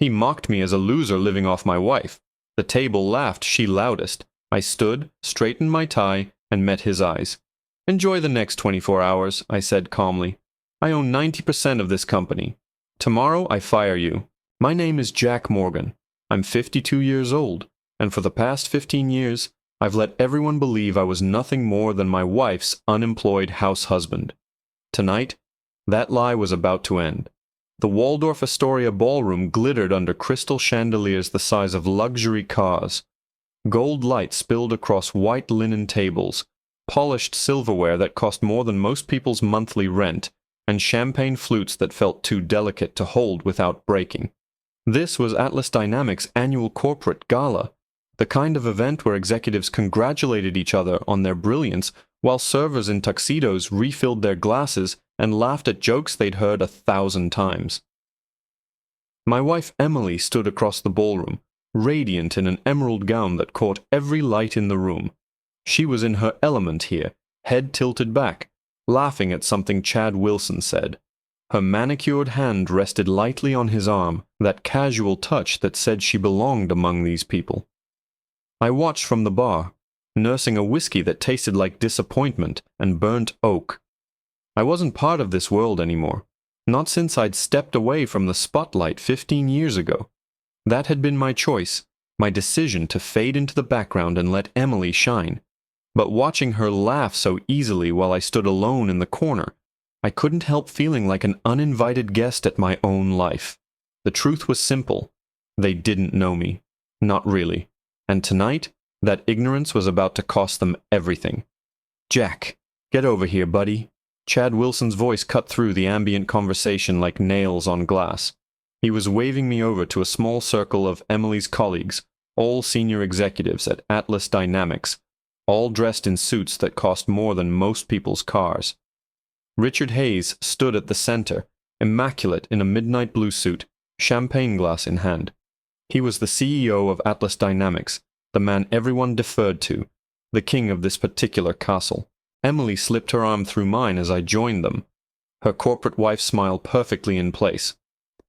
He mocked me as a loser living off my wife. The table laughed, she loudest. I stood, straightened my tie, and met his eyes. "Enjoy the next 24 hours," I said calmly. "I own 90% of this company. Tomorrow I fire you. My name is Jack Morgan. I'm 52 years old, and for the past 15 years, I've let everyone believe I was nothing more than my wife's unemployed house husband. Tonight, that lie was about to end. The Waldorf Astoria ballroom glittered under crystal chandeliers the size of luxury cars. Gold light spilled across white linen tables, polished silverware that cost more than most people's monthly rent, and champagne flutes that felt too delicate to hold without breaking. This was Atlas Dynamics' annual corporate gala, the kind of event where executives congratulated each other on their brilliance while servers in tuxedos refilled their glasses and laughed at jokes they'd heard 1,000 times. My wife Emily stood across the ballroom, radiant in an emerald gown that caught every light in the room. She was in her element here, head tilted back, laughing at something Chad Wilson said. Her manicured hand rested lightly on his arm, that casual touch that said she belonged among these people. I watched from the bar, nursing a whiskey that tasted like disappointment and burnt oak. I wasn't part of this world anymore, not since I'd stepped away from the spotlight 15 years ago. That had been my choice, my decision to fade into the background and let Emily shine. But watching her laugh so easily while I stood alone in the corner, I couldn't help feeling like an uninvited guest at my own life. The truth was simple. They didn't know me. Not really. And tonight, that ignorance was about to cost them everything. "Jack, get over here, buddy." Chad Wilson's voice cut through the ambient conversation like nails on glass. He was waving me over to a small circle of Emily's colleagues, all senior executives at Atlas Dynamics, all dressed in suits that cost more than most people's cars. Richard Hayes stood at the center, immaculate in a midnight blue suit, champagne glass in hand. He was the CEO of Atlas Dynamics, the man everyone deferred to, the king of this particular castle. Emily slipped her arm through mine as I joined them, her corporate wife smile perfectly in place.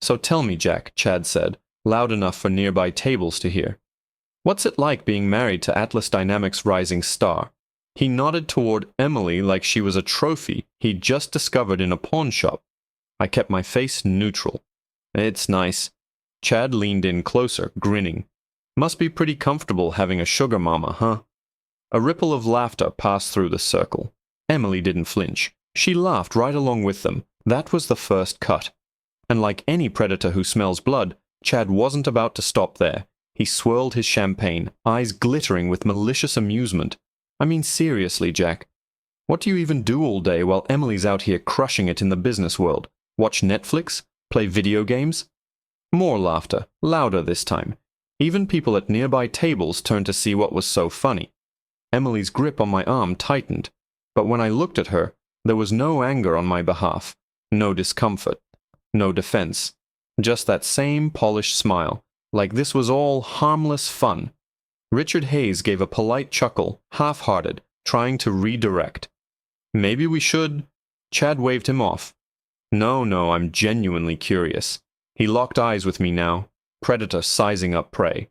"So tell me, Jack," Chad said, loud enough for nearby tables to hear. "What's it like being married to Atlas Dynamics' rising star?" He nodded toward Emily like she was a trophy he'd just discovered in a pawn shop. I kept my face neutral. "It's nice." Chad leaned in closer, grinning. "Must be pretty comfortable having a sugar mama, huh?" A ripple of laughter passed through the circle. Emily didn't flinch. She laughed right along with them. That was the first cut. And like any predator who smells blood, Chad wasn't about to stop there. He swirled his champagne, eyes glittering with malicious amusement. "I mean seriously, Jack. What do you even do all day while Emily's out here crushing it in the business world? Watch Netflix? Play video games?" More laughter, louder this time. Even people at nearby tables turned to see what was so funny. Emily's grip on my arm tightened, but when I looked at her, there was no anger on my behalf, no discomfort, no defense. Just that same polished smile, like this was all harmless fun. Richard Hayes gave a polite chuckle, half-hearted, trying to redirect. "Maybe we should—" Chad waved him off. No, I'm genuinely curious." He locked eyes with me now, predator sizing up prey.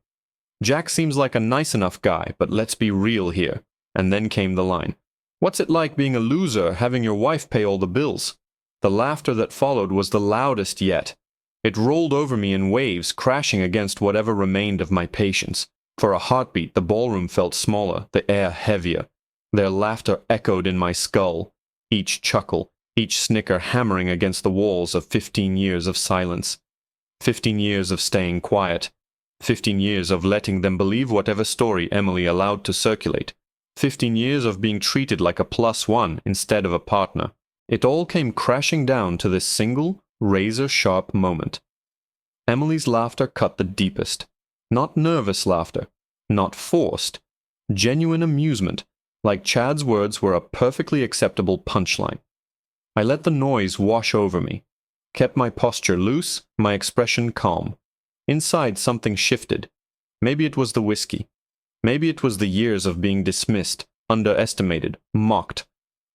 "Jack seems like a nice enough guy, but let's be real here." And then came the line. "What's it like being a loser, having your wife pay all the bills?" The laughter that followed was the loudest yet. It rolled over me in waves, crashing against whatever remained of my patience. For a heartbeat, the ballroom felt smaller, the air heavier. Their laughter echoed in my skull, each chuckle, each snicker hammering against the walls of 15 years of silence. 15 years of staying quiet. 15 years of letting them believe whatever story Emily allowed to circulate. 15 years of being treated like a +1 instead of a partner. It all came crashing down to this single, razor-sharp moment. Emily's laughter cut the deepest. Not nervous laughter, not forced. Genuine amusement, like Chad's words were a perfectly acceptable punchline. I let the noise wash over me, kept my posture loose, my expression calm. Inside something shifted. Maybe it was the whiskey. Maybe it was the years of being dismissed, underestimated, mocked.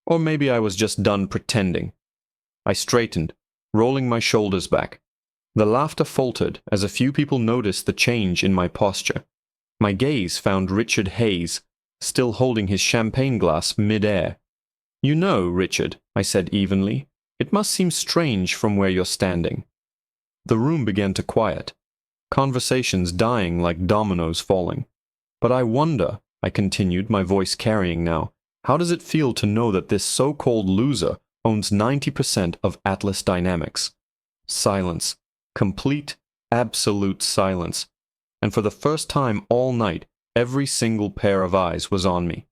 Or maybe I was just done pretending. I straightened, rolling my shoulders back. The laughter faltered as a few people noticed the change in my posture. My gaze found Richard Hayes, still holding his champagne glass mid-air. "You know, Richard," I said evenly, "it must seem strange from where you're standing." The room began to quiet, conversations dying like dominoes falling. "But I wonder," I continued, my voice carrying now, "how does it feel to know that this so-called loser owns 90% of Atlas Dynamics?" Silence. Complete, absolute silence. And for the first time all night, every single pair of eyes was on me.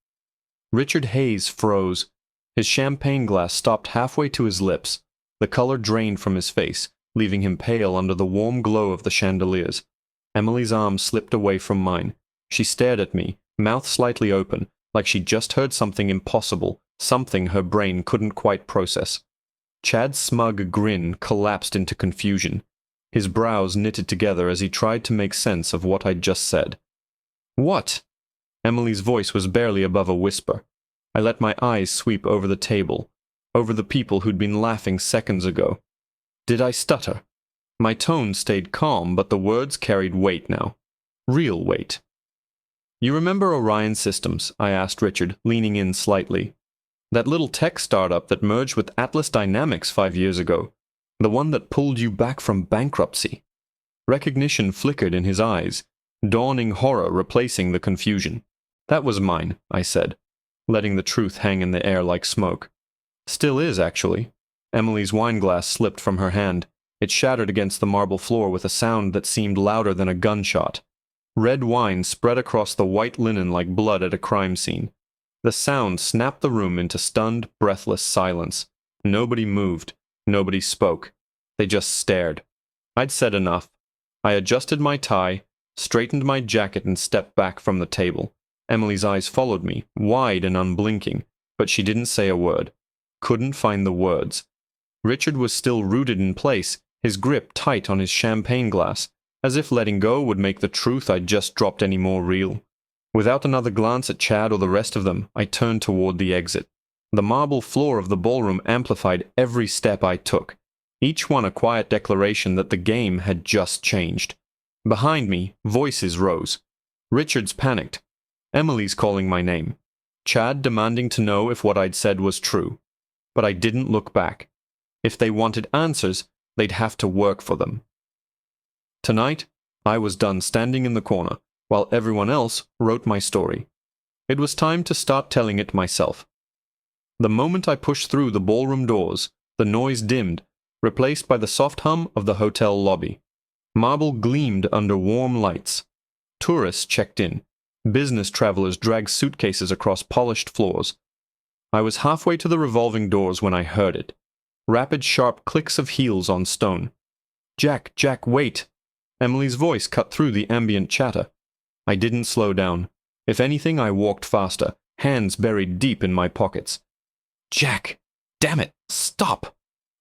Richard Hayes froze. His champagne glass stopped halfway to his lips. The color drained from his face, leaving him pale under the warm glow of the chandeliers. Emily's arm slipped away from mine. She stared at me, mouth slightly open, like she'd just heard something impossible, something her brain couldn't quite process. Chad's smug grin collapsed into confusion. His brows knitted together as he tried to make sense of what I'd just said. "What?" Emily's voice was barely above a whisper. I let my eyes sweep over the table, over the people who'd been laughing seconds ago. Did I stutter? My tone stayed calm, but the words carried weight now. Real weight. "You remember Orion Systems?" I asked Richard, leaning in slightly. "That little tech startup that merged with Atlas Dynamics 5 years ago. The one that pulled you back from bankruptcy." Recognition flickered in his eyes, dawning horror replacing the confusion. "That was mine," I said, letting the truth hang in the air like smoke. "Still is, actually." Emily's wineglass slipped from her hand. It shattered against the marble floor with a sound that seemed louder than a gunshot. Red wine spread across the white linen like blood at a crime scene. The sound snapped the room into stunned, breathless silence. Nobody moved. Nobody spoke. They just stared. I'd said enough. I adjusted my tie, straightened my jacket, and stepped back from the table. Emily's eyes followed me, wide and unblinking, but she didn't say a word. Couldn't find the words. Richard was still rooted in place, his grip tight on his champagne glass, as if letting go would make the truth I'd just dropped any more real. Without another glance at Chad or the rest of them, I turned toward the exit. The marble floor of the ballroom amplified every step I took, each one a quiet declaration that the game had just changed. Behind me, voices rose. Richard's panicked. Emily's calling my name. Chad demanding to know if what I'd said was true. But I didn't look back. If they wanted answers, they'd have to work for them. Tonight, I was done standing in the corner, while everyone else wrote my story. It was time to start telling it myself. The moment I pushed through the ballroom doors, the noise dimmed, replaced by the soft hum of the hotel lobby. Marble gleamed under warm lights. Tourists checked in. Business travelers dragged suitcases across polished floors. I was halfway to the revolving doors when I heard it. Rapid, sharp clicks of heels on stone. Jack, wait!" Emily's voice cut through the ambient chatter. I didn't slow down. If anything, I walked faster, hands buried deep in my pockets. "Jack! Damn it! Stop!"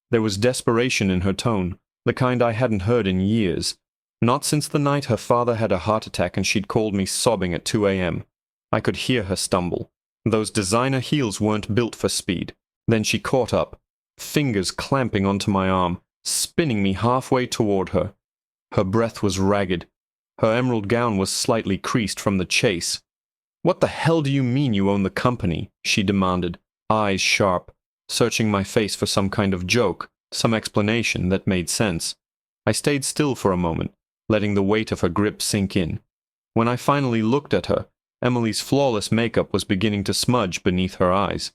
There was desperation in her tone, the kind I hadn't heard in years. Not since the night her father had a heart attack and she'd called me sobbing at 2 a.m. I could hear her stumble. Those designer heels weren't built for speed. Then she caught up, fingers clamping onto my arm, spinning me halfway toward her. Her breath was ragged. Her emerald gown was slightly creased from the chase. "What the hell do you mean you own the company?" she demanded, eyes sharp, searching my face for some kind of joke, some explanation that made sense. I stayed still for a moment, letting the weight of her grip sink in. When I finally looked at her, Emily's flawless makeup was beginning to smudge beneath her eyes.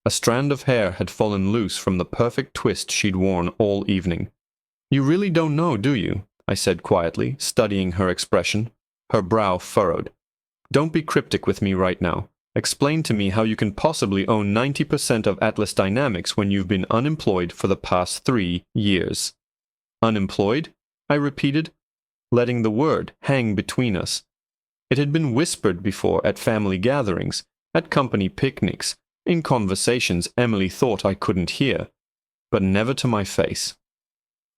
A strand of hair had fallen loose from the perfect twist she'd worn all evening. "You really don't know, do you?" I said quietly, studying her expression. Her brow furrowed. "Don't be cryptic with me right now. Explain to me how you can possibly own 90% of Atlas Dynamics when you've been unemployed for the past 3 years. "Unemployed?" I repeated, letting the word hang between us. It had been whispered before at family gatherings, at company picnics, in conversations Emily thought I couldn't hear, but never to my face.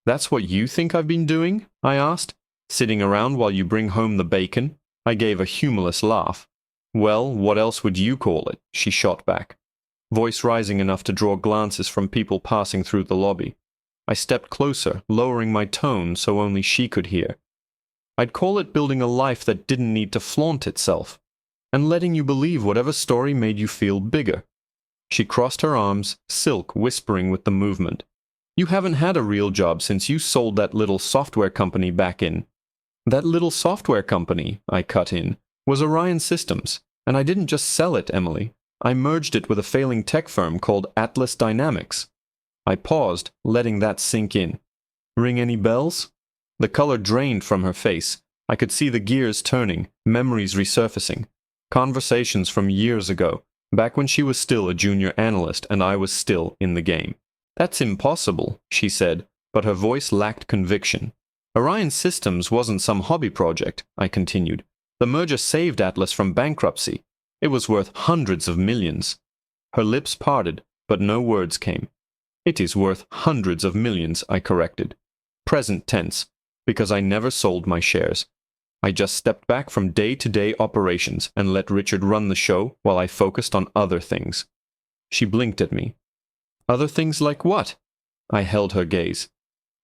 "That's what you think I've been doing?" I asked. "Sitting around while you bring home the bacon?" I gave a humorless laugh. "Well, what else would you call it?" she shot back, voice rising enough to draw glances from people passing through the lobby. I stepped closer, lowering my tone so only she could hear. I'd call it building a life that didn't need to flaunt itself, and letting you believe whatever story made you feel bigger. She crossed her arms, silk whispering with the movement. You haven't had a real job since you sold that little software company back in. That little software company, I cut in, was Orion Systems, and I didn't just sell it, Emily. I merged it with a failing tech firm called Atlas Dynamics. I paused, letting that sink in. Ring any bells? The color drained from her face. I could see the gears turning, memories resurfacing. Conversations from years ago, back when she was still a junior analyst and I was still in the game. That's impossible, she said, but her voice lacked conviction. Orion Systems wasn't some hobby project, I continued. The merger saved Atlas from bankruptcy. It was worth hundreds of millions. Her lips parted, but no words came. It is worth hundreds of millions, I corrected. Present tense, because I never sold my shares. I just stepped back from day-to-day operations and let Richard run the show while I focused on other things. She blinked at me. Other things like what? I held her gaze.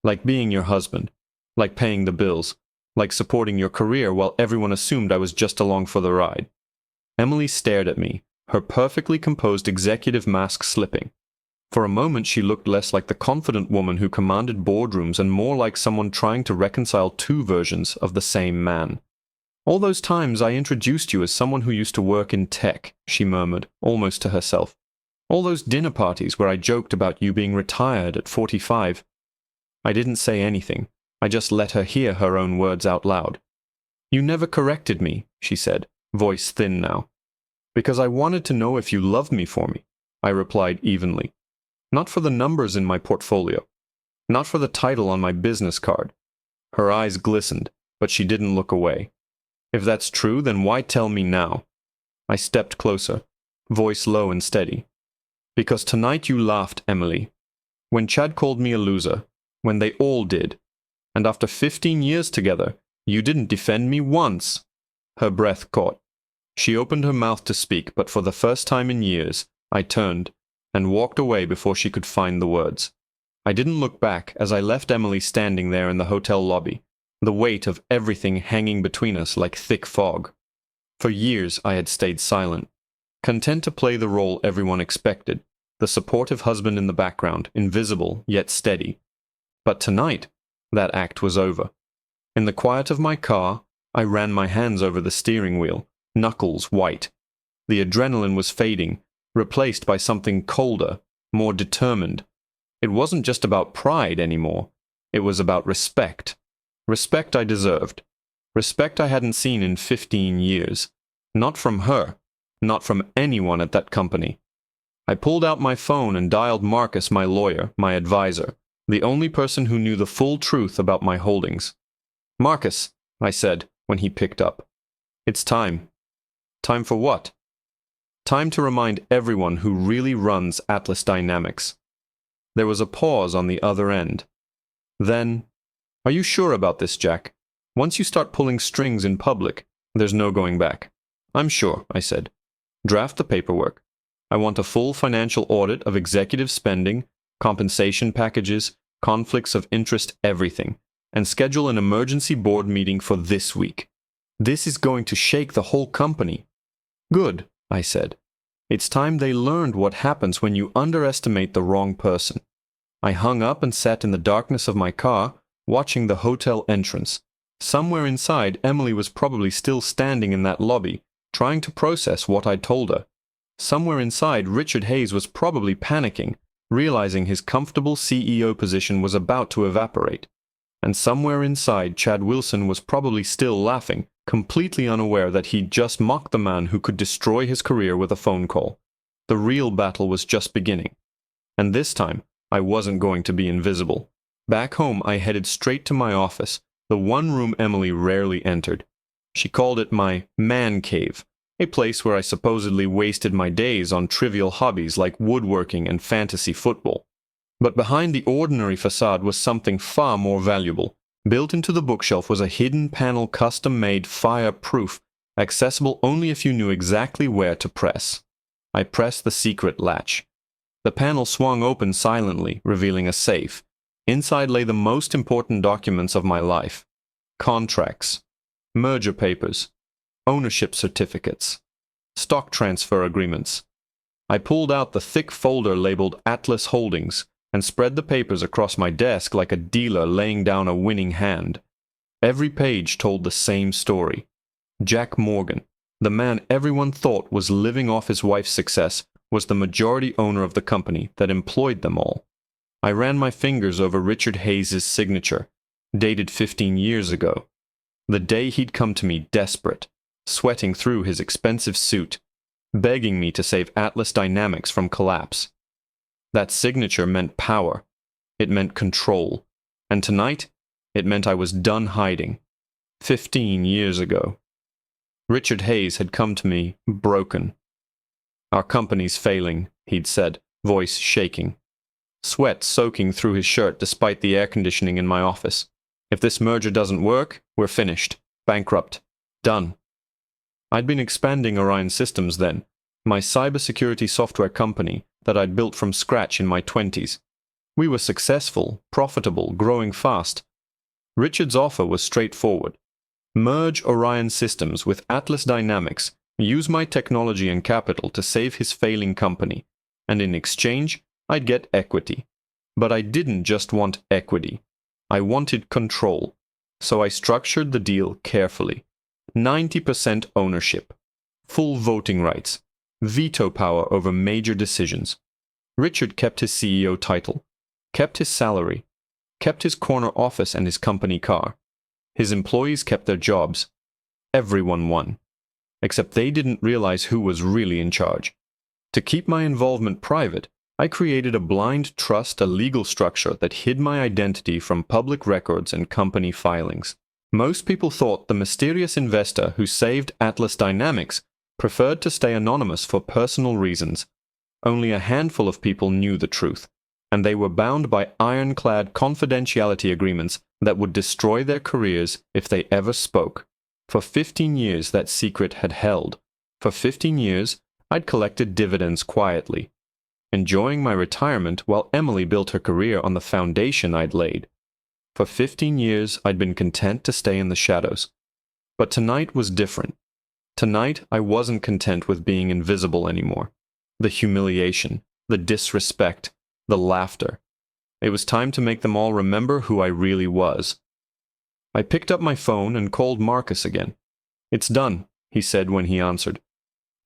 Like being your husband. Like paying the bills. Like supporting your career while everyone assumed I was just along for the ride. Emily stared at me, her perfectly composed executive mask slipping. For a moment she looked less like the confident woman who commanded boardrooms and more like someone trying to reconcile two versions of the same man. All those times I introduced you as someone who used to work in tech, she murmured, almost to herself. All those dinner parties where I joked about you being retired at 45. I didn't say anything. I just let her hear her own words out loud. You never corrected me, she said, voice thin now. Because I wanted to know if you loved me for me, I replied evenly. Not for the numbers in my portfolio. Not for the title on my business card. Her eyes glistened, but she didn't look away. If that's true, then why tell me now? I stepped closer, voice low and steady. Because tonight you laughed, Emily. When Chad called me a loser, when they all did, and after 15 years together, you didn't defend me once. Her breath caught. She opened her mouth to speak, but for the first time in years, I turned and walked away before she could find the words. I didn't look back as I left Emily standing there in the hotel lobby, the weight of everything hanging between us like thick fog. For years I had stayed silent, content to play the role everyone expected, the supportive husband in the background, invisible yet steady. But tonight, that act was over. In the quiet of my car, I ran my hands over the steering wheel, knuckles white. The adrenaline was fading, replaced by something colder, more determined. It wasn't just about pride anymore. It was about respect. Respect I deserved. Respect I hadn't seen in 15 years. Not from her. Not from anyone at that company. I pulled out my phone and dialed Marcus, my lawyer, my advisor, the only person who knew the full truth about my holdings. Marcus, I said when he picked up. It's time. Time for what? Time to remind everyone who really runs Atlas Dynamics. There was a pause on the other end. Then, are you sure about this, Jack? Once you start pulling strings in public, there's no going back. I'm sure, I said. Draft the paperwork. I want a full financial audit of executive spending, compensation packages, conflicts of interest, everything, and schedule an emergency board meeting for this week. This is going to shake the whole company. Good, I said. It's time they learned what happens when you underestimate the wrong person. I hung up and sat in the darkness of my car, watching the hotel entrance. Somewhere inside, Emily was probably still standing in that lobby, trying to process what I'd told her. Somewhere inside, Richard Hayes was probably panicking, realizing his comfortable CEO position was about to evaporate. And somewhere inside, Chad Wilson was probably still laughing, completely unaware that he'd just mocked the man who could destroy his career with a phone call. The real battle was just beginning. And this time, I wasn't going to be invisible. Back home, I headed straight to my office, the one room Emily rarely entered. She called it my man cave, a place where I supposedly wasted my days on trivial hobbies like woodworking and fantasy football. But behind the ordinary facade was something far more valuable. Built into the bookshelf was a hidden panel custom-made fire-proof, accessible only if you knew exactly where to press. I pressed the secret latch. The panel swung open silently, revealing a safe. Inside lay the most important documents of my life: contracts, merger papers, ownership certificates, stock transfer agreements. I pulled out the thick folder labeled Atlas Holdings and spread the papers across my desk like a dealer laying down a winning hand. Every page told the same story. Jack Morgan, the man everyone thought was living off his wife's success, was the majority owner of the company that employed them all. I ran my fingers over Richard Hayes' signature, dated 15 years ago, the day he'd come to me desperate, sweating through his expensive suit, begging me to save Atlas Dynamics from collapse. That signature meant power. It meant control. And tonight, it meant I was done hiding. 15 years ago. Richard Hayes had come to me broken. "Our company's failing," he'd said, voice shaking. Sweat soaking through his shirt despite the air conditioning in my office. "If this merger doesn't work, we're finished. Bankrupt. Done." I'd been expanding Orion Systems then, my cybersecurity software company that I'd built from scratch in my 20s. We were successful, profitable, growing fast. Richard's offer was straightforward. Merge Orion Systems with Atlas Dynamics, use my technology and capital to save his failing company, and in exchange, I'd get equity. But I didn't just want equity. I wanted control. So I structured the deal carefully. 90% ownership, full voting rights, veto power over major decisions. Richard kept his CEO title, kept his salary, kept his corner office and his company car. His employees kept their jobs. Everyone won. Except they didn't realize who was really in charge. To keep my involvement private, I created a blind trust, a legal structure that hid my identity from public records and company filings. Most people thought the mysterious investor who saved Atlas Dynamics preferred to stay anonymous for personal reasons. Only a handful of people knew the truth, and they were bound by ironclad confidentiality agreements that would destroy their careers if they ever spoke. For 15 years that secret had held. For 15 years, I'd collected dividends quietly, enjoying my retirement while Emily built her career on the foundation I'd laid. For 15 years, I'd been content to stay in the shadows. But tonight was different. Tonight, I wasn't content with being invisible anymore. The humiliation, the disrespect, the laughter. It was time to make them all remember who I really was. I picked up my phone and called Marcus again. "It's done," he said when he answered.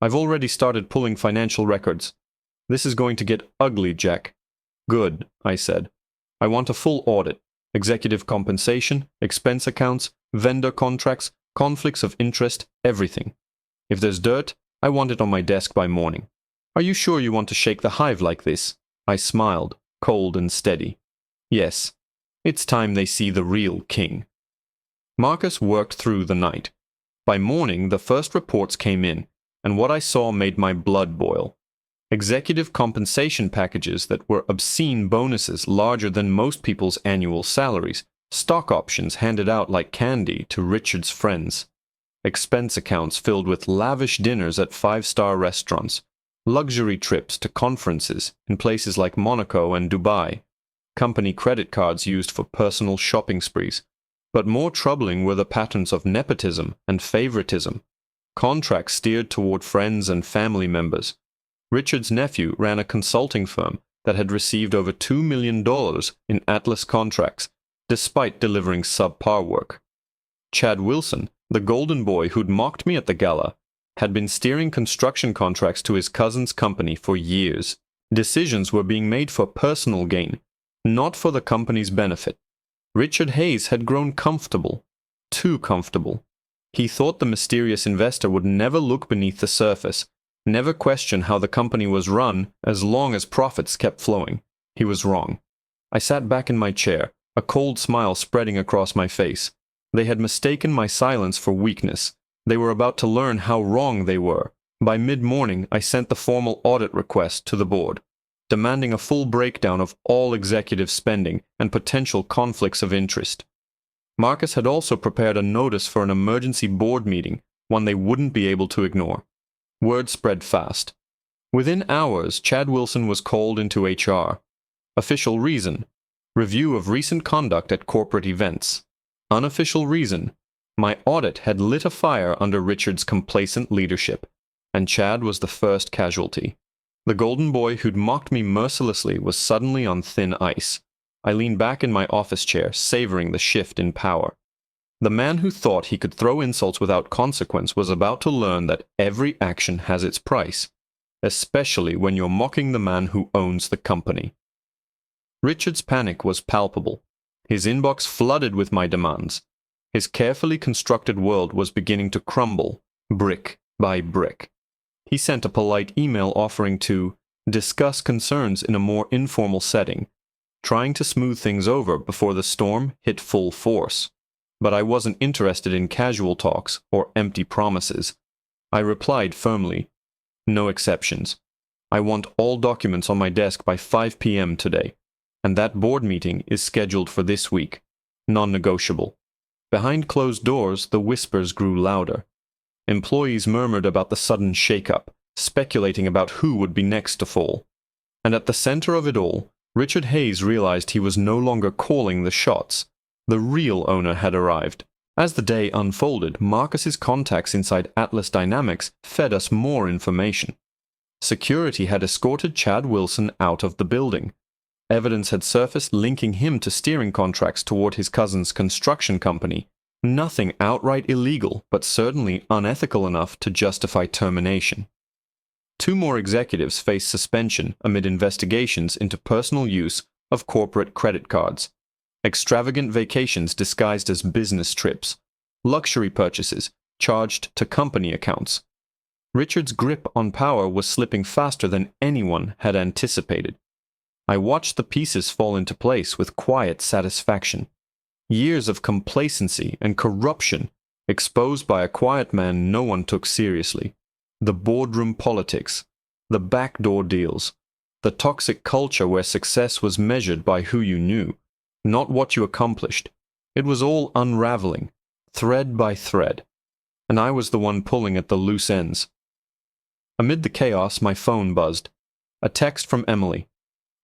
"I've already started pulling financial records. This is going to get ugly, Jack." "Good," I said. "I want a full audit. Executive compensation, expense accounts, vendor contracts, conflicts of interest, everything. If there's dirt, I want it on my desk by morning." "Are you sure you want to shake the hive like this?" I smiled, cold and steady. "Yes. It's time they see the real king." Marcus worked through the night. By morning, the first reports came in, and what I saw made my blood boil. Executive compensation packages that were obscene bonuses larger than most people's annual salaries, stock options handed out like candy to Richard's friends, expense accounts filled with lavish dinners at five-star restaurants, luxury trips to conferences in places like Monaco and Dubai, company credit cards used for personal shopping sprees. But more troubling were the patterns of nepotism and favoritism, contracts steered toward friends and family members. Richard's nephew ran a consulting firm that had received over $2 million in Atlas contracts, despite delivering subpar work. Chad Wilson, the golden boy who'd mocked me at the Gala, had been steering construction contracts to his cousin's company for years. Decisions were being made for personal gain, not for the company's benefit. Richard Hayes had grown comfortable, too comfortable. He thought the mysterious investor would never look beneath the surface, never question how the company was run as long as profits kept flowing. He was wrong. I sat back in my chair, a cold smile spreading across my face. They had mistaken my silence for weakness. They were about to learn how wrong they were. By mid-morning, I sent the formal audit request to the board, demanding a full breakdown of all executive spending and potential conflicts of interest. Marcus had also prepared a notice for an emergency board meeting, one they wouldn't be able to ignore. Word spread fast. Within hours, Chad Wilson was called into HR. Official reason: Review of recent conduct at corporate events. Unofficial reason. My audit had lit a fire under Richard's complacent leadership, and Chad was the first casualty. The golden boy who'd mocked me mercilessly was suddenly on thin ice. I leaned back in my office chair, savoring the shift in power. The man who thought he could throw insults without consequence was about to learn that every action has its price, especially when you're mocking the man who owns the company. Richard's panic was palpable. His inbox flooded with my demands. His carefully constructed world was beginning to crumble, brick by brick. He sent a polite email offering to discuss concerns in a more informal setting, trying to smooth things over before the storm hit full force. But I wasn't interested in casual talks or empty promises. I replied firmly, "No exceptions. I want all documents on my desk by 5 p.m. today, and that board meeting is scheduled for this week. Non-negotiable." Behind closed doors, the whispers grew louder. Employees murmured about the sudden shake-up, speculating about who would be next to fall. And at the center of it all, Richard Hayes realized he was no longer calling the shots. The real owner had arrived. As the day unfolded, Marcus's contacts inside Atlas Dynamics fed us more information. Security had escorted Chad Wilson out of the building. Evidence had surfaced linking him to steering contracts toward his cousin's construction company. Nothing outright illegal, but certainly unethical enough to justify termination. 2 more executives faced suspension amid investigations into personal use of corporate credit cards. Extravagant vacations disguised as business trips. Luxury purchases charged to company accounts. Richard's grip on power was slipping faster than anyone had anticipated. I watched the pieces fall into place with quiet satisfaction. Years of complacency and corruption exposed by a quiet man no one took seriously. The boardroom politics, the backdoor deals, the toxic culture where success was measured by who you knew, not what you accomplished. It was all unraveling, thread by thread, and I was the one pulling at the loose ends. Amid the chaos, my phone buzzed. A text from Emily.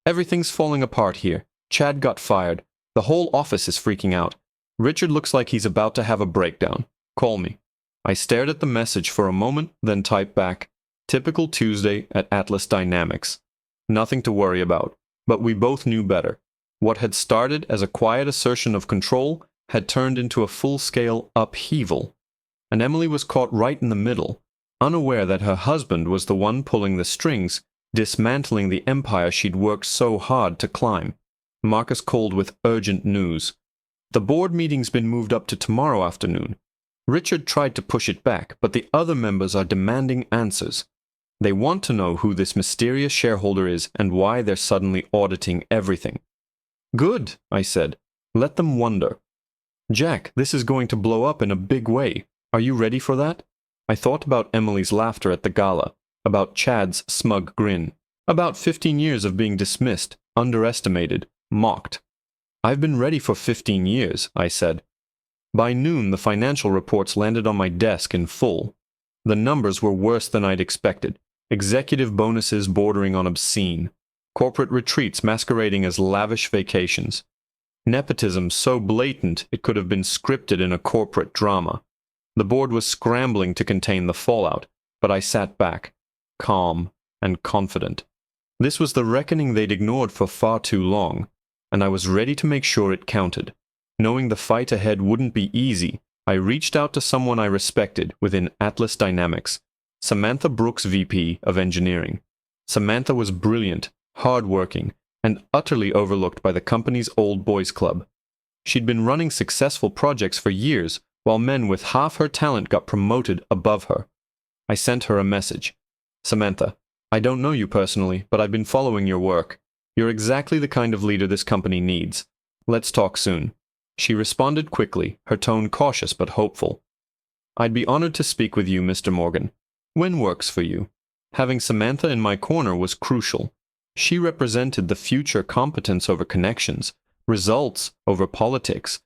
"Everything's falling apart here. Chad got fired. The whole office is freaking out. Richard looks like he's about to have a breakdown. Call me." I stared at the message for a moment, then typed back, "Typical Tuesday at Atlas Dynamics. Nothing to worry about." But we both knew better. What had started as a quiet assertion of control had turned into a full-scale upheaval. And Emily was caught right in the middle, unaware that her husband was the one pulling the strings, dismantling the empire she'd worked so hard to climb. Marcus called with urgent news. "The board meeting's been moved up to tomorrow afternoon. Richard tried to push it back, but the other members are demanding answers. They want to know who this mysterious shareholder is and why they're suddenly auditing everything." "Good," I said. "Let them wonder." "Jack, this is going to blow up in a big way. Are you ready for that?" I thought about Emily's laughter at the gala, about Chad's smug grin, about 15 years of being dismissed, underestimated, mocked. "I've been ready for 15 years, I said. By noon, the financial reports landed on my desk in full. The numbers were worse than I'd expected. Executive bonuses bordering on obscene. Corporate retreats masquerading as lavish vacations. Nepotism so blatant it could have been scripted in a corporate drama. The board was scrambling to contain the fallout, but I sat back, calm and confident. This was the reckoning they'd ignored for far too long, and I was ready to make sure it counted. Knowing the fight ahead wouldn't be easy, I reached out to someone I respected within Atlas Dynamics, Samantha Brooks, VP of Engineering. Samantha was brilliant, hardworking, and utterly overlooked by the company's old boys club. She'd been running successful projects for years, while men with half her talent got promoted above her. I sent her a message. "Samantha, I don't know you personally, but I've been following your work. You're exactly the kind of leader this company needs. Let's talk soon." She responded quickly, her tone cautious but hopeful. "I'd be honored to speak with you, Mr. Morgan. When works for you?" Having Samantha in my corner was crucial. She represented the future competence over connections, results over politics.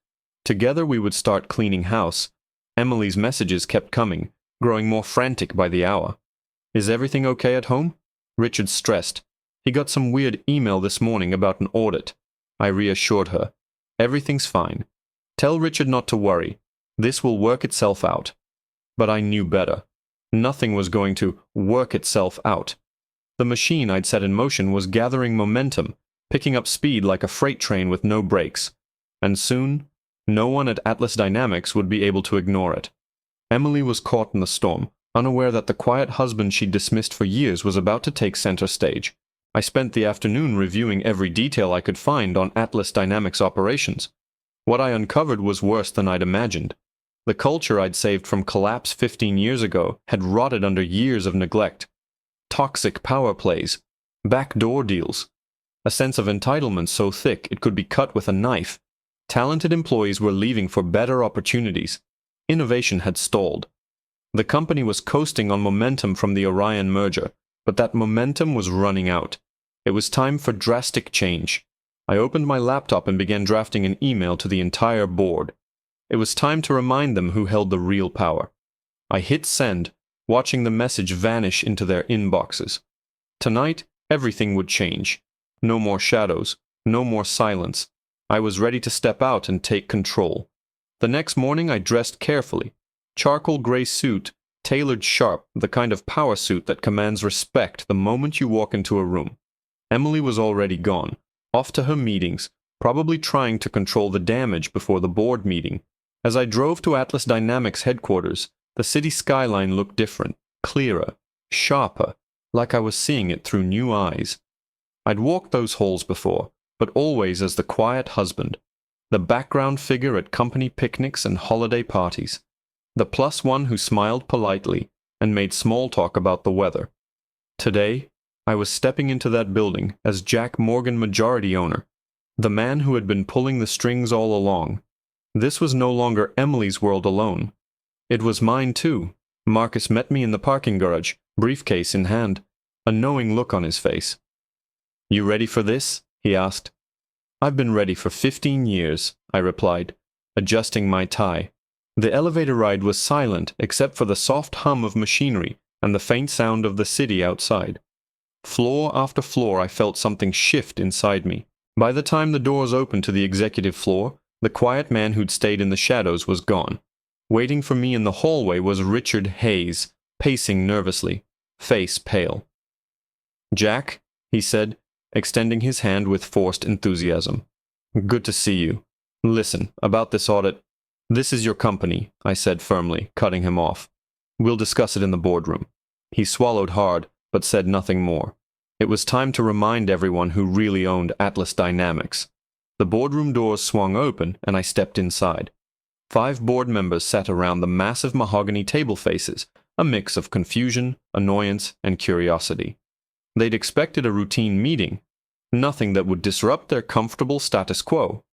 Together we would start cleaning house. Emily's messages kept coming, growing more frantic by the hour. "Is everything okay at home?" Richard stressed. "He got some weird email this morning about an audit. I reassured her. Everything's fine. Tell Richard not to worry. This will work itself out. But I knew better. Nothing was going to work itself out. The machine I'd set in motion was gathering momentum, picking up speed like a freight train with no brakes. And soon, no one at Atlas Dynamics would be able to ignore it. Emily was caught in the storm, unaware that the quiet husband she'd dismissed for years was about to take center stage. I spent the afternoon reviewing every detail I could find on Atlas Dynamics operations. What I uncovered was worse than I'd imagined. The culture I'd saved from collapse 15 years ago had rotted under years of neglect. Toxic power plays, backdoor deals, a sense of entitlement so thick it could be cut with a knife. Talented employees were leaving for better opportunities. Innovation had stalled. The company was coasting on momentum from the Orion merger, but that momentum was running out. It was time for drastic change. I opened my laptop and began drafting an email to the entire board. It was time to remind them who held the real power. I hit send, watching the message vanish into their inboxes. Tonight, everything would change. No more shadows, no more silence. I was ready to step out and take control. The next morning I dressed carefully. Charcoal gray suit, tailored sharp, the kind of power suit that commands respect the moment you walk into a room. Emily was already gone, off to her meetings, probably trying to control the damage before the board meeting. As I drove to Atlas Dynamics headquarters, the city skyline looked different, clearer, sharper, like I was seeing it through new eyes. I'd walked those halls before, but always as the quiet husband, the background figure at company picnics and holiday parties, the +1 who smiled politely and made small talk about the weather. Today, I was stepping into that building as Jack Morgan majority owner, the man who had been pulling the strings all along. This was no longer Emily's world alone. It was mine too. Marcus met me in the parking garage, briefcase in hand, a knowing look on his face. "You ready for this?" he asked. "I've been ready for 15 years, I replied, adjusting my tie. The elevator ride was silent except for the soft hum of machinery and the faint sound of the city outside. Floor after floor I felt something shift inside me. By the time the doors opened to the executive floor, the quiet man who'd stayed in the shadows was gone. Waiting for me in the hallway was Richard Hayes, pacing nervously, face pale. "Jack," he said, extending his hand with forced enthusiasm. "Good to see you. Listen, about this audit. This is your company," I said firmly, cutting him off. "We'll discuss it in the boardroom." He swallowed hard, but said nothing more. It was time to remind everyone who really owned Atlas Dynamics. The boardroom doors swung open, and I stepped inside. 5 board members sat around the massive mahogany table faces, a mix of confusion, annoyance, and curiosity. They'd expected a routine meeting, nothing that would disrupt their comfortable status quo.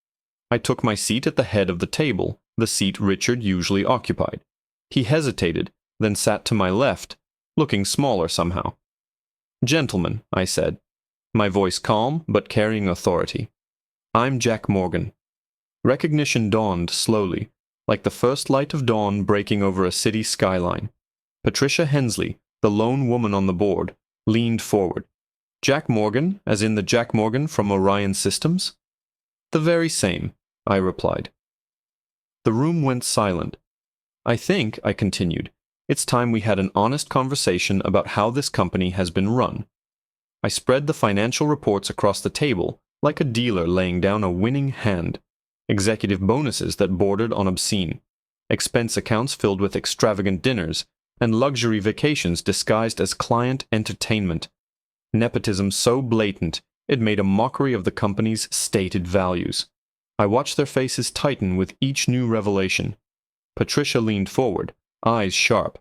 I took my seat at the head of the table, the seat Richard usually occupied. He hesitated, then sat to my left, looking smaller somehow. "Gentlemen," I said, my voice calm but carrying authority. "I'm Jack Morgan." Recognition dawned slowly, like the first light of dawn breaking over a city skyline. Patricia Hensley, the lone woman on the board, leaned forward. "Jack Morgan, as in the Jack Morgan from Orion Systems?" "The very same," I replied. The room went silent. "I think," I continued, "it's time we had an honest conversation about how this company has been run." I spread the financial reports across the table like a dealer laying down a winning hand. Executive bonuses that bordered on obscene, expense accounts filled with extravagant dinners, and luxury vacations disguised as client entertainment. Nepotism so blatant it made a mockery of the company's stated values. I watched their faces tighten with each new revelation. Patricia leaned forward, eyes sharp.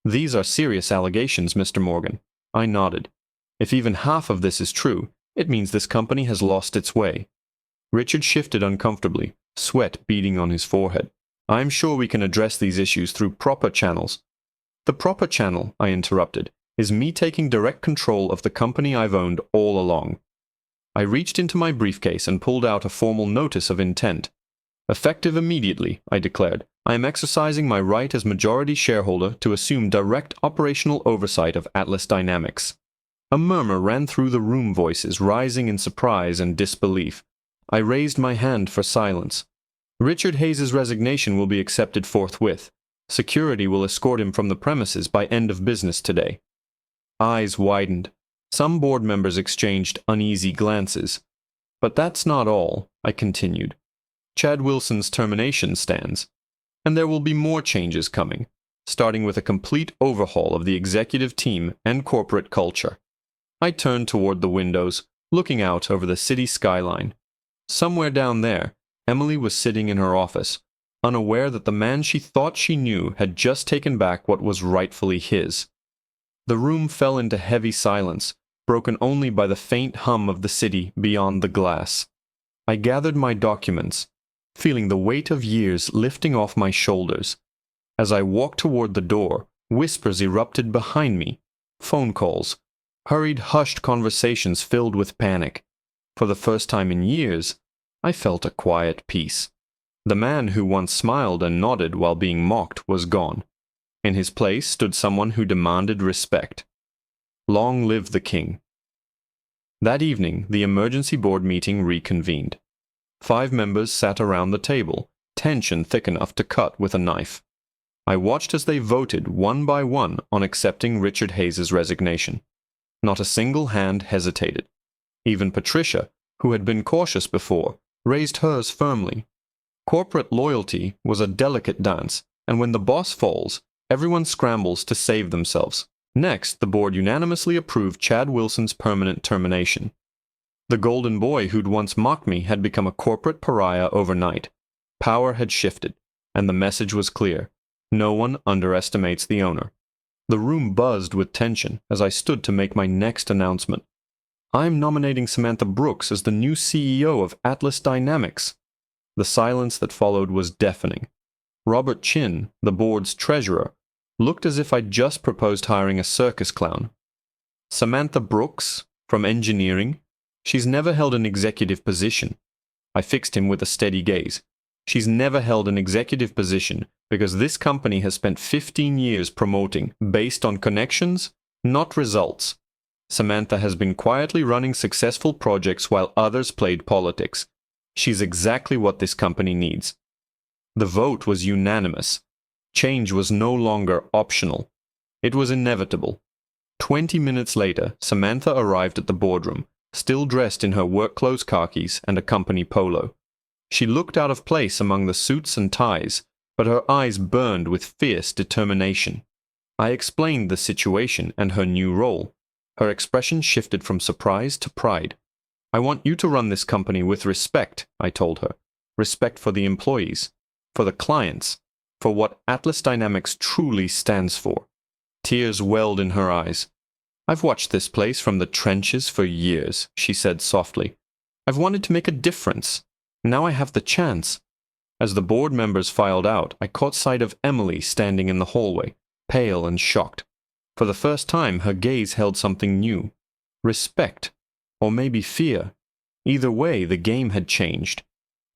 "These are serious allegations, Mr. Morgan." I nodded. "If even half of this is true, it means this company has lost its way." Richard shifted uncomfortably, sweat beading on his forehead. "I'm sure we can address these issues through proper channels." "The proper channel," I interrupted, "is me taking direct control of the company I've owned all along." I reached into my briefcase and pulled out a formal notice of intent. "Effective immediately," I declared, "I am exercising my right as majority shareholder to assume direct operational oversight of Atlas Dynamics." A murmur ran through the room, voices rising in surprise and disbelief. I raised my hand for silence. Richard Hayes' resignation will be accepted forthwith. Security will escort him from the premises by end of business today. Eyes widened. Some board members exchanged uneasy glances. But that's not all, I continued. Chad Wilson's termination stands, and there will be more changes coming, starting with a complete overhaul of the executive team and corporate culture. I turned toward the windows, looking out over the city skyline. Somewhere down there, Emily was sitting in her office, unaware that the man she thought she knew had just taken back what was rightfully his. The room fell into heavy silence, broken only by the faint hum of the city beyond the glass. I gathered my documents, feeling the weight of years lifting off my shoulders. As I walked toward the door, whispers erupted behind me. Phone calls. Hurried, hushed conversations filled with panic. For the first time in years, I felt a quiet peace. The man who once smiled and nodded while being mocked was gone. In his place stood someone who demanded respect. Long live the king. That evening, the emergency board meeting reconvened. 5 members sat around the table, tension thick enough to cut with a knife. I watched as they voted one by one on accepting Richard Hayes' resignation. Not a single hand hesitated. Even Patricia, who had been cautious before, raised hers firmly. Corporate loyalty was a delicate dance, and when the boss falls, everyone scrambles to save themselves. Next, the board unanimously approved Chad Wilson's permanent termination. The golden boy who'd once mocked me had become a corporate pariah overnight. Power had shifted, and the message was clear. No one underestimates the owner. The room buzzed with tension as I stood to make my next announcement. I'm nominating Samantha Brooks as the new CEO of Atlas Dynamics. The silence that followed was deafening. Robert Chin, the board's treasurer, looked as if I'd just proposed hiring a circus clown. Samantha Brooks, from engineering? She's never held an executive position. I fixed him with a steady gaze. She's never held an executive position because this company has spent 15 years promoting based on connections, not results. Samantha has been quietly running successful projects while others played politics. She's exactly what this company needs. The vote was unanimous. Change was no longer optional. It was inevitable. 20 minutes later, Samantha arrived at the boardroom, still dressed in her work clothes khakis and a company polo. She looked out of place among the suits and ties, but her eyes burned with fierce determination. I explained the situation and her new role. Her expression shifted from surprise to pride. I want you to run this company with respect, I told her. Respect for the employees, for the clients, for what Atlas Dynamics truly stands for. Tears welled in her eyes. I've watched this place from the trenches for years, she said softly. I've wanted to make a difference. Now I have the chance. As the board members filed out, I caught sight of Emily standing in the hallway, pale and shocked. For the first time, her gaze held something new. Respect. Or maybe fear. Either way, the game had changed.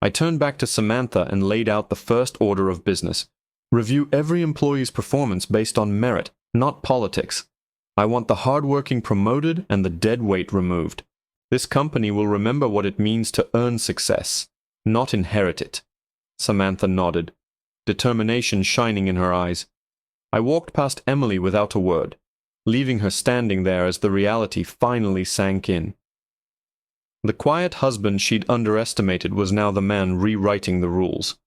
I turned back to Samantha and laid out the first order of business. Review every employee's performance based on merit, not politics. I want the hardworking promoted and the dead weight removed. This company will remember what it means to earn success, not inherit it. Samantha nodded, determination shining in her eyes. I walked past Emily without a word, leaving her standing there as the reality finally sank in. The quiet husband she'd underestimated was now the man rewriting the rules.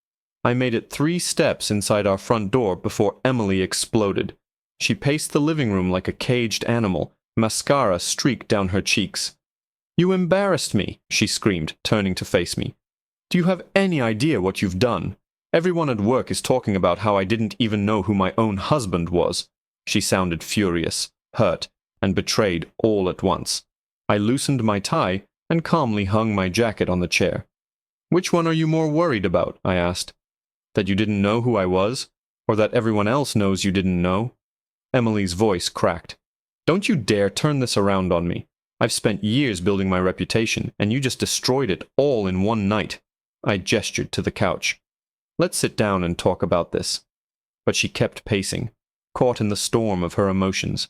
I made it 3 steps inside our front door before Emily exploded. She paced the living room like a caged animal, mascara streaked down her cheeks. "You embarrassed me," she screamed, turning to face me. "Do you have any idea what you've done? Everyone at work is talking about how I didn't even know who my own husband was." She sounded furious, hurt, and betrayed all at once. I loosened my tie and calmly hung my jacket on the chair. "Which one are you more worried about?" I asked. "That you didn't know who I was? Or that everyone else knows you didn't know?" Emily's voice cracked. "Don't you dare turn this around on me. I've spent years building my reputation, and you just destroyed it all in one night." I gestured to the couch. "Let's sit down and talk about this." But she kept pacing, caught in the storm of her emotions.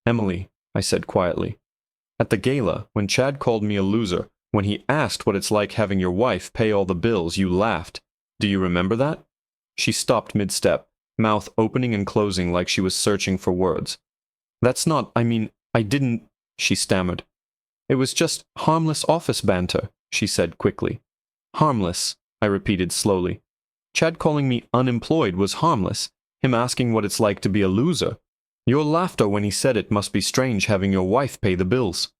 "Emily," I said quietly, "at the gala, when Chad called me a loser, When he asked what it's like having your wife pay all the bills, you laughed. Do you remember that? She stopped mid-step, mouth opening and closing like she was searching for words. That's not, I didn't, she stammered. It was just harmless office banter, she said quickly. Harmless, I repeated slowly. Chad calling me unemployed was harmless. Him asking what it's like to be a loser. Your laughter when he said it must be strange having your wife pay the bills.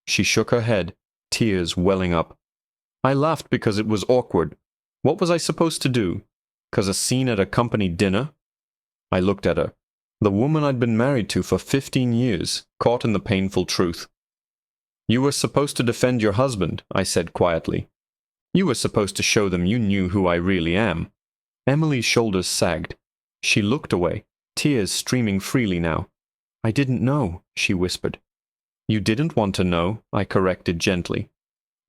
She shook her head, tears welling up. I laughed because it was awkward. What was I supposed to do? 'Cause a scene at a company dinner? I looked at her, the woman I'd been married to for 15 years, caught in the painful truth. You were supposed to defend your husband, I said quietly. You were supposed to show them you knew who I really am. Emily's shoulders sagged. She looked away, tears streaming freely now. I didn't know, she whispered. You didn't want to know, I corrected gently.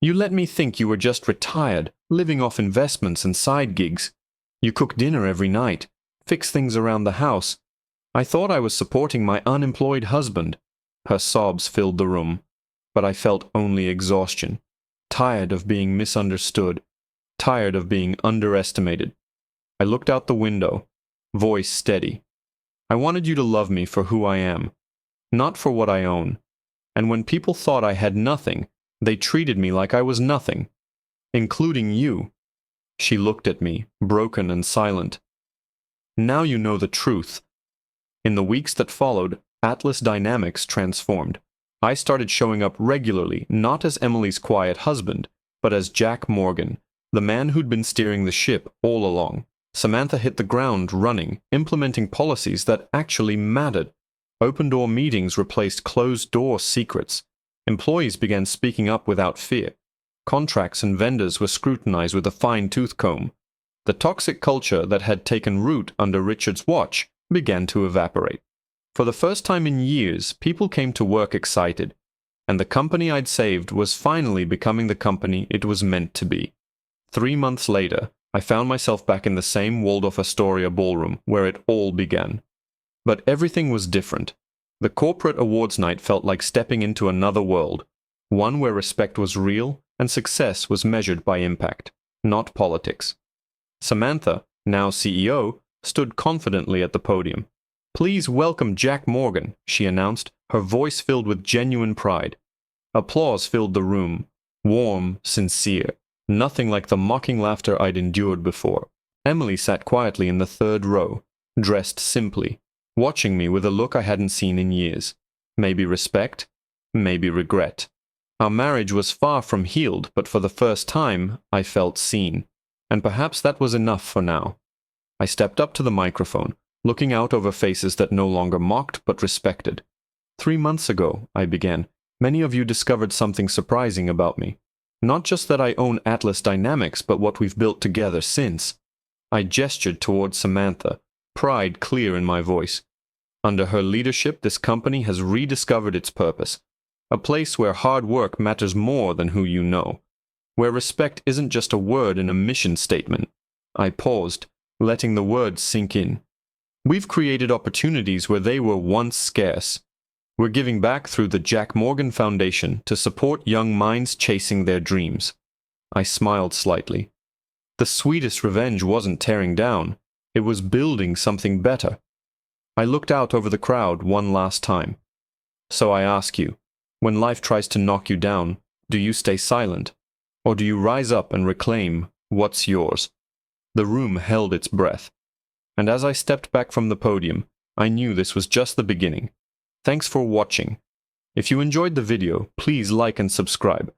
You let me think you were just retired, living off investments and side gigs. You cook dinner every night, fix things around the house. I thought I was supporting my unemployed husband. Her sobs filled the room, but I felt only exhaustion. Tired of being misunderstood, tired of being underestimated. I looked out the window, voice steady. I wanted you to love me for who I am, not for what I own. And when people thought I had nothing, they treated me like I was nothing, including you. She looked at me, broken and silent. Now you know the truth. In the weeks that followed, Atlas dynamics transformed. I started showing up regularly, not as Emily's quiet husband, but as Jack Morgan, the man who'd been steering the ship all along. Samantha hit the ground running, implementing policies that actually mattered. Open-door meetings replaced closed-door secrets. Employees began speaking up without fear. Contracts and vendors were scrutinized with a fine-tooth comb. The toxic culture that had taken root under Richard's watch began to evaporate. For the first time in years, people came to work excited, and the company I'd saved was finally becoming the company it was meant to be. 3 months later, I found myself back in the same Waldorf Astoria ballroom where it all began. But everything was different. The corporate awards night felt like stepping into another world, one where respect was real and success was measured by impact, not politics. Samantha, now CEO, stood confidently at the podium. Please welcome Jack Morgan, she announced, her voice filled with genuine pride. Applause filled the room, warm, sincere, nothing like the mocking laughter I'd endured before. Emily sat quietly in the third row, dressed simply, watching me with a look I hadn't seen in years. Maybe respect, maybe regret. Our marriage was far from healed, but for the first time, I felt seen. And perhaps that was enough for now. I stepped up to the microphone, looking out over faces that no longer mocked but respected. 3 months ago, I began, many of you discovered something surprising about me. Not just that I own Atlas Dynamics, but what we've built together since. I gestured towards Samantha, pride clear in my voice. Under her leadership, this company has rediscovered its purpose. A place where hard work matters more than who you know. Where respect isn't just a word in a mission statement. I paused, letting the words sink in. We've created opportunities where they were once scarce. We're giving back through the Jack Morgan Foundation to support young minds chasing their dreams. I smiled slightly. The sweetest revenge wasn't tearing down. It was building something better. I looked out over the crowd one last time. So I ask you, when life tries to knock you down, do you stay silent? Or do you rise up and reclaim what's yours? The room held its breath. And as I stepped back from the podium, I knew this was just the beginning. Thanks for watching. If you enjoyed the video, please like and subscribe.